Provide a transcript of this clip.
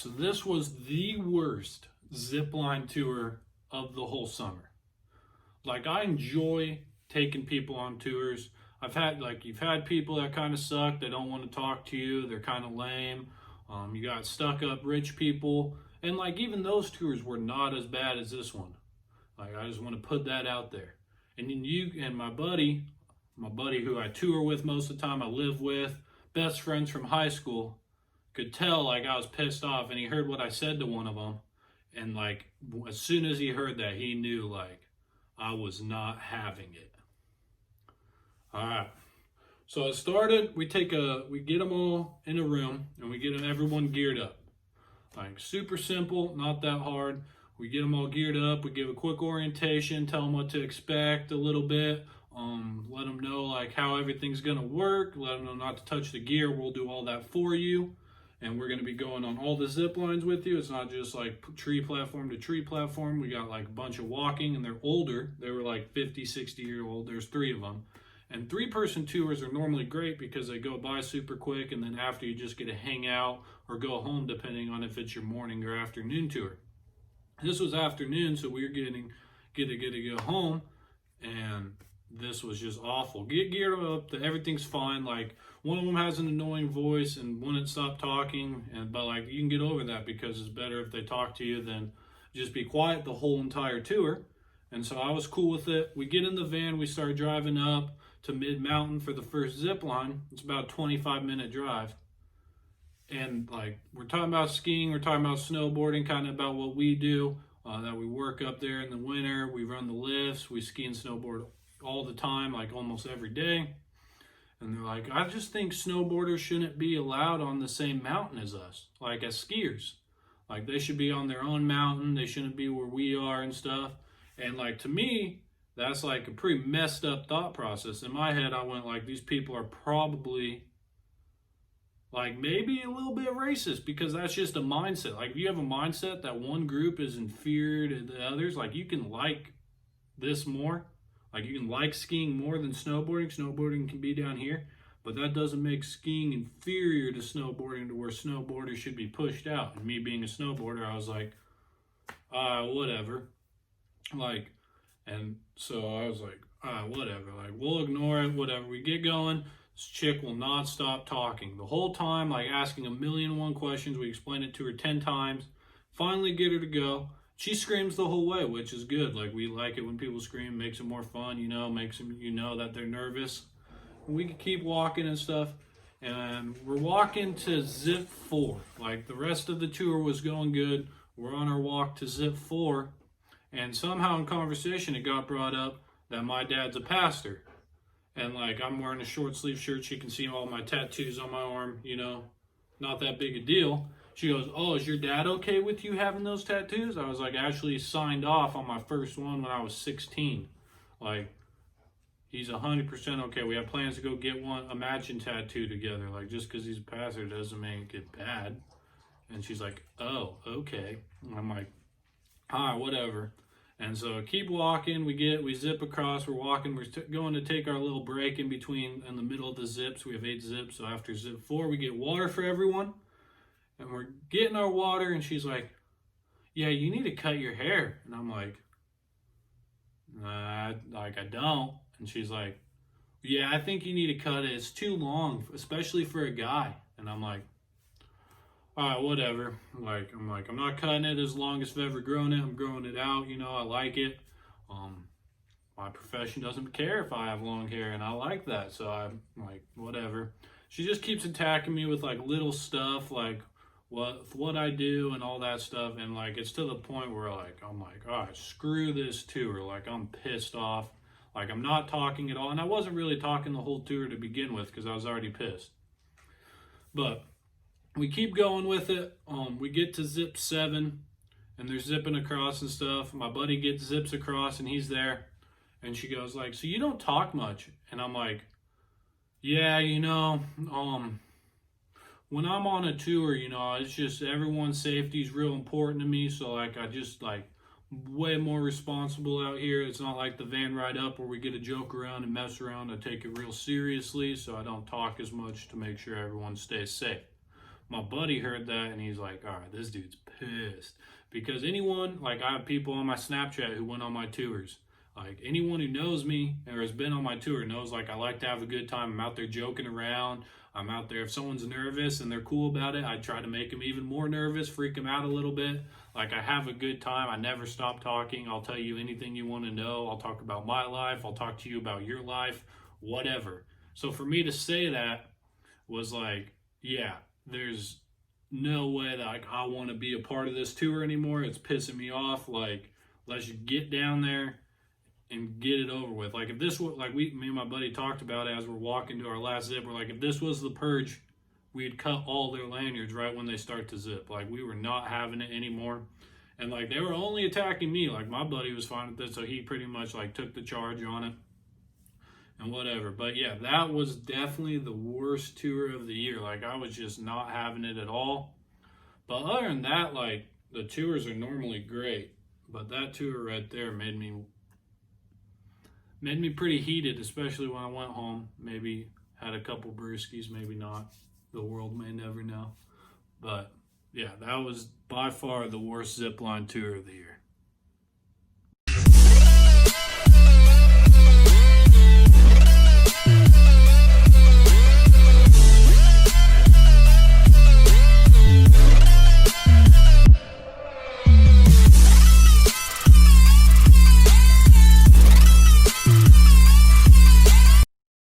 So this was the worst zipline tour of the whole summer. Like, I enjoy taking people on tours. You've had people that kind of suck. They don't want to talk to you. They're kind of lame. You got stuck up rich people. And like, even those tours were not as bad as this one. Like, I just want to put that out there. And then you and my buddy who I tour with most of the time, I live with, best friends from high school, could tell like I was pissed off, and he heard what I said to one of them. And like, as soon as he heard that, he knew like I was not having it. All right. So it started, we get them all in a room and we get everyone geared up. Like, super simple, not that hard. We get them all geared up. We give a quick orientation, tell them what to expect a little bit. Let them know like how everything's gonna work. Let them know not to touch the gear. We'll do all that for you. And we're gonna be going on all the zip lines with you. It's not just like tree platform to tree platform. We got like a bunch of walking, and they're older. They were like 50, 60-year-old. There's 3 of them. And 3-person tours are normally great because they go by super quick, and then after you just get to hang out or go home depending on if it's your morning or afternoon tour. This was afternoon, so we were getting to go home, and this was just awful. Get geared up, everything's fine. Like, one of them has an annoying voice and wouldn't stop talking, but like, you can get over that because it's better if they talk to you than just be quiet the whole entire tour. And so I was cool with it. We get in the van, we start driving up to mid-mountain for the first zip line. It's about a 25-minute drive. And like, we're talking about skiing, we're talking about snowboarding, kind of about what we do, that we work up there in the winter. We run the lifts, we ski and snowboard all the time, like almost every day. And they're like, I just think snowboarders shouldn't be allowed on the same mountain as us, like as skiers. Like, they should be on their own mountain. They shouldn't be where we are and stuff. And like, to me, that's like a pretty messed up thought process. In my head, I went like, these people are probably like maybe a little bit racist, because that's just a mindset. Like, if you have a mindset that one group is inferior to the others, like, you can like this more. Like, you can like skiing more than snowboarding. Snowboarding can be down here, but that doesn't make skiing inferior to snowboarding to where snowboarders should be pushed out. And me being a snowboarder, I was like, whatever. Like, and so I was like, whatever. Like, we'll ignore it, whatever. We get going. This chick will not stop talking the whole time, like asking 1,000,001 questions. We explained it to her 10 times. Finally get her to go. She screams the whole way, which is good. Like, we like it when people scream, makes it more fun, you know, makes them, you know, that they're nervous. We can keep walking and stuff. And we're walking to Zip 4. Like, the rest of the tour was going good. We're on our walk to Zip 4. And somehow in conversation, it got brought up that my dad's a pastor. And like, I'm wearing a short sleeve shirt. She can see all my tattoos on my arm, you know, not that big a deal. She goes, oh, is your dad okay with you having those tattoos? I was like, actually signed off on my first one when I was 16. Like, he's 100% okay. We have plans to go get a matching tattoo together. Like, just because he's a pastor doesn't make it bad. And she's like, oh, okay. And I'm like, all right, whatever. And so keep walking. We zip across. We're walking. We're going to take our little break in between, in the middle of the zips. We have 8 zips. So after zip 4, we get water for everyone. And we're getting our water, and she's like, yeah, you need to cut your hair. And I'm like, I don't. And she's like, yeah, I think you need to cut it. It's too long, especially for a guy. And I'm like, all right, whatever. I'm not cutting it as long as I've ever grown it. I'm growing it out. You know, I like it. My profession doesn't care if I have long hair, and I like that. So I'm like, whatever. She just keeps attacking me with like little stuff, like what I do and all that stuff. And like, it's to the point where like, I'm like, all right, screw this tour. Like, I'm pissed off. Like, I'm not talking at all. And I wasn't really talking the whole tour to begin with, because I was already pissed. But we keep going with it. We get to zip 7, and they're zipping across and stuff. My buddy zips across, and he's there. And she goes like, so you don't talk much? And I'm like, yeah, you know, when I'm on a tour, you know, it's just everyone's safety is real important to me. So like, I just like way more responsible out here. It's not like the van ride up where we get to joke around and mess around. I take it real seriously, so I don't talk as much to make sure everyone stays safe. My buddy heard that and he's like, all right, this dude's pissed. Because anyone, like I have people on my Snapchat who went on my tours. Like anyone who knows me or has been on my tour knows like I like to have a good time. I'm out there joking around. I'm out there. If someone's nervous and they're cool about it, I try to make them even more nervous, freak them out a little bit. Like I have a good time. I never stop talking. I'll tell you anything you want to know. I'll talk about my life. I'll talk to you about your life, whatever. So for me to say that was like, yeah, there's no way that like I want to be a part of this tour anymore. It's pissing me off. Like, let's get down there and get it over with. Like if this was like me and my buddy talked about it as we're walking to our last zip. We're like, if this was the purge, we'd cut all their lanyards right when they start to zip. Like we were not having it anymore. And like they were only attacking me. Like my buddy was fine with this, so he pretty much like took the charge on it and whatever. But yeah, that was definitely the worst tour of the year. Like I was just not having it at all. But other than that, like the tours are normally great. But that tour right there made me pretty heated, especially when I went home. Maybe had a couple brewskis, maybe not. The world may never know. But yeah, that was by far the worst zipline tour of the year.